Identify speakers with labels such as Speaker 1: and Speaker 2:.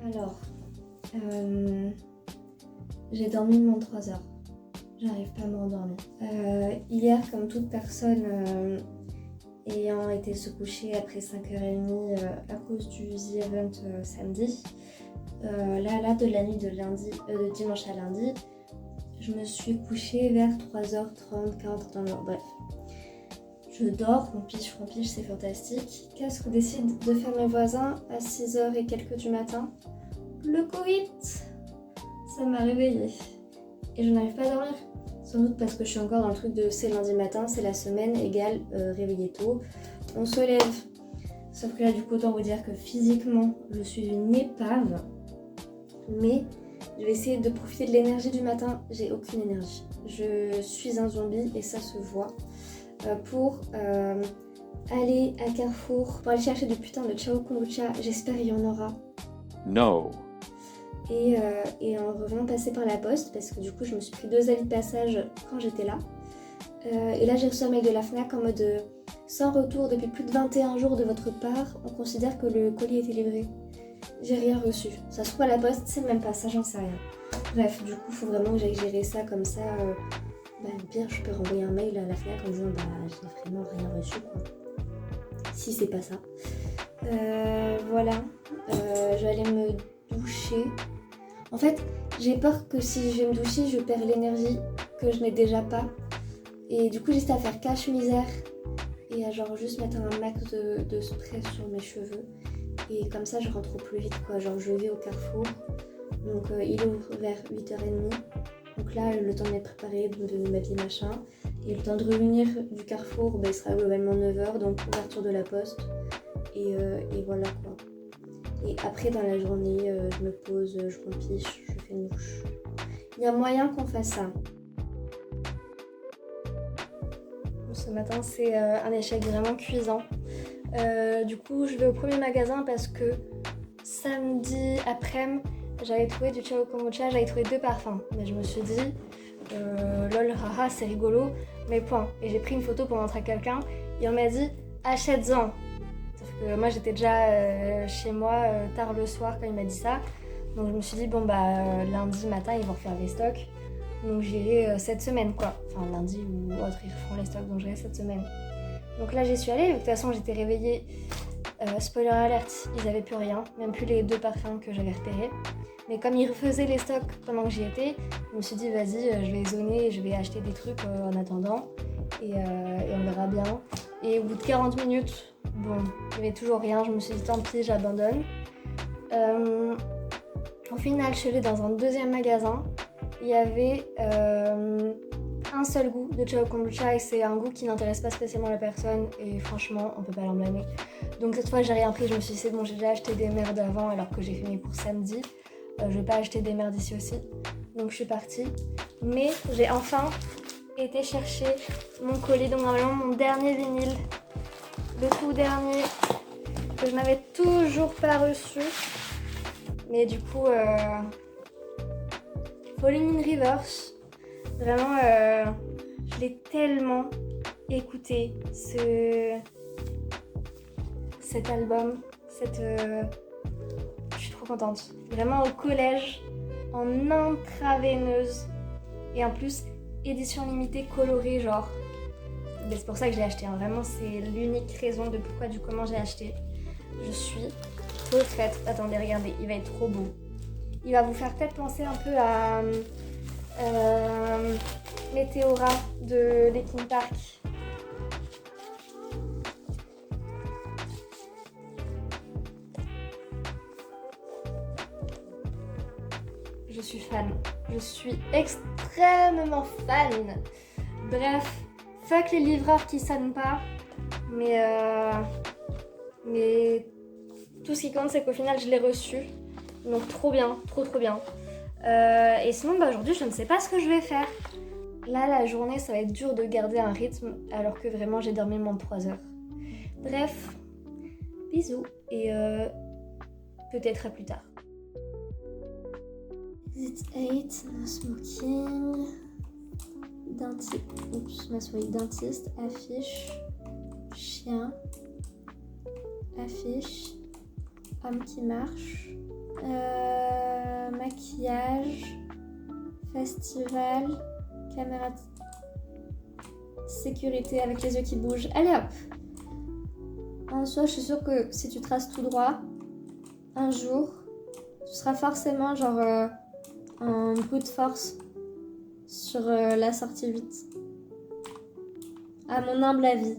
Speaker 1: Alors, j'ai dormi moins de 3 heures. J'arrive pas à me rendormir. Hier, comme toute personne ayant été se coucher après 5h30 à cause du The Event samedi, là, de la nuit de dimanche à lundi, je me suis couchée vers 3h30, 40 dans l'heure. Bref. Je dors, rompiche, c'est fantastique. Qu'est-ce que décident de faire mes voisins à 6h et quelques du matin? Le Covid! Ça m'a réveillée. Et je n'arrive pas à dormir. Sans doute parce que je suis encore dans le truc de c'est lundi matin, c'est la semaine égale réveiller tôt. On se lève. Sauf que là, du coup, autant vous dire que physiquement, je suis une épave. Mais je vais essayer de profiter de l'énergie du matin. J'ai aucune énergie. Je suis un zombie et ça se voit. Pour aller à Carrefour, pour aller chercher du putain de Ciao Kombucha. J'espère qu'il y en aura.
Speaker 2: No.
Speaker 1: Et en revenant passer par la poste, parce que du coup je me suis pris 2 avis de passage quand j'étais là. Et là j'ai reçu un mail de la FNAC en mode sans retour depuis plus de 21 jours de votre part, on considère que le colis a été livré. J'ai rien reçu. Ça se trouve à la poste, c'est même pas ça, j'en sais rien. Bref, du coup faut vraiment que j'aille gérer ça comme ça. Au pire je peux renvoyer un mail à la FNAC en disant j'ai vraiment rien reçu quoi. Si c'est pas ça. Voilà. Je vais aller me doucher. En fait, j'ai peur que si je vais me doucher, je perds l'énergie que je n'ai déjà pas. Et du coup, j'essaie à faire cache-misère et à genre juste mettre un max de spray sur mes cheveux. Et comme ça, je rentre au plus vite quoi. Genre, je vais au Carrefour. Donc, il ouvre vers 8h30. Donc là, le temps de m'être préparée, de m'habiller machin. Et le temps de revenir du Carrefour, il sera globalement 9h. Donc, ouverture de la poste. Et voilà quoi. Et après dans la journée, je me pose, je rompiche, je fais une douche. Il y a moyen qu'on fasse ça. Ce matin c'est un échec vraiment cuisant. Du coup je vais au premier magasin parce que samedi après-midi j'avais trouvé du Ciao Kombucha, j'avais trouvé 2 parfums. Mais je me suis dit, lol haha c'est rigolo, mais point. Et j'ai pris une photo pour montrer à quelqu'un et on m'a dit achète-en. Moi j'étais déjà chez moi tard le soir quand il m'a dit ça. Donc je me suis dit lundi matin ils vont refaire les stocks. Donc j'irai cette semaine quoi. Enfin lundi ou autre ils referont les stocks donc j'irai cette semaine. Donc là j'y suis allée, de toute façon j'étais réveillée. Spoiler alert, ils avaient plus rien, même plus les 2 parfums que j'avais repérés. Mais comme ils refaisaient les stocks pendant que j'y étais, je me suis dit vas-y je vais zoner et je vais acheter des trucs en attendant. Et on verra bien. Et au bout de 40 minutes, bon, il n'y avait toujours rien, je me suis dit tant pis, j'abandonne. Au final, je suis allée dans un 2e magasin. Il y avait un seul goût de Ciao Kombucha et c'est un goût qui n'intéresse pas spécialement la personne et franchement, on peut pas l'en blâmer. Donc cette fois, j'ai rien pris, je me suis dit c'est bon, j'ai déjà acheté des merdes avant alors que j'ai fait mes courses samedi. Je vais pas acheter des merdes ici aussi. Donc je suis partie. Mais j'ai enfin été chercher mon colis, donc normalement mon dernier vinyle, le tout dernier que je n'avais toujours pas reçu. Mais du coup, Falling in Reverse, vraiment, je l'ai tellement écouté, cet album, je suis trop contente. Vraiment au collège, en intraveineuse, et en plus, édition limitée colorée, genre. Mais c'est pour ça que je l'ai acheté, hein. Vraiment, c'est l'unique raison de pourquoi, du comment j'ai acheté. Je suis trop faite. Attendez, regardez, il va être trop beau. Il va vous faire peut-être penser un peu à Meteora de Linkin Park. Je suis fan. Je suis extrêmement fan. Bref, fuck les livreurs qui sonnent pas. Mais tout ce qui compte, c'est qu'au final, je l'ai reçu. Donc trop bien, trop bien. Et sinon, aujourd'hui, je ne sais pas ce que je vais faire. Là, la journée, ça va être dur de garder un rythme alors que vraiment, j'ai dormi moins de 3 heures. Bref, bisous et peut-être à plus tard. Exit 8, no smoking, dentiste, affiche, chien, affiche, homme qui marche, Maquillage, festival, caméra de sécurité avec les yeux qui bougent. Allez hop! En soi, je suis sûre que si tu traces tout droit, un jour, tu seras forcément genre en brute force sur la sortie 8. À mon humble avis.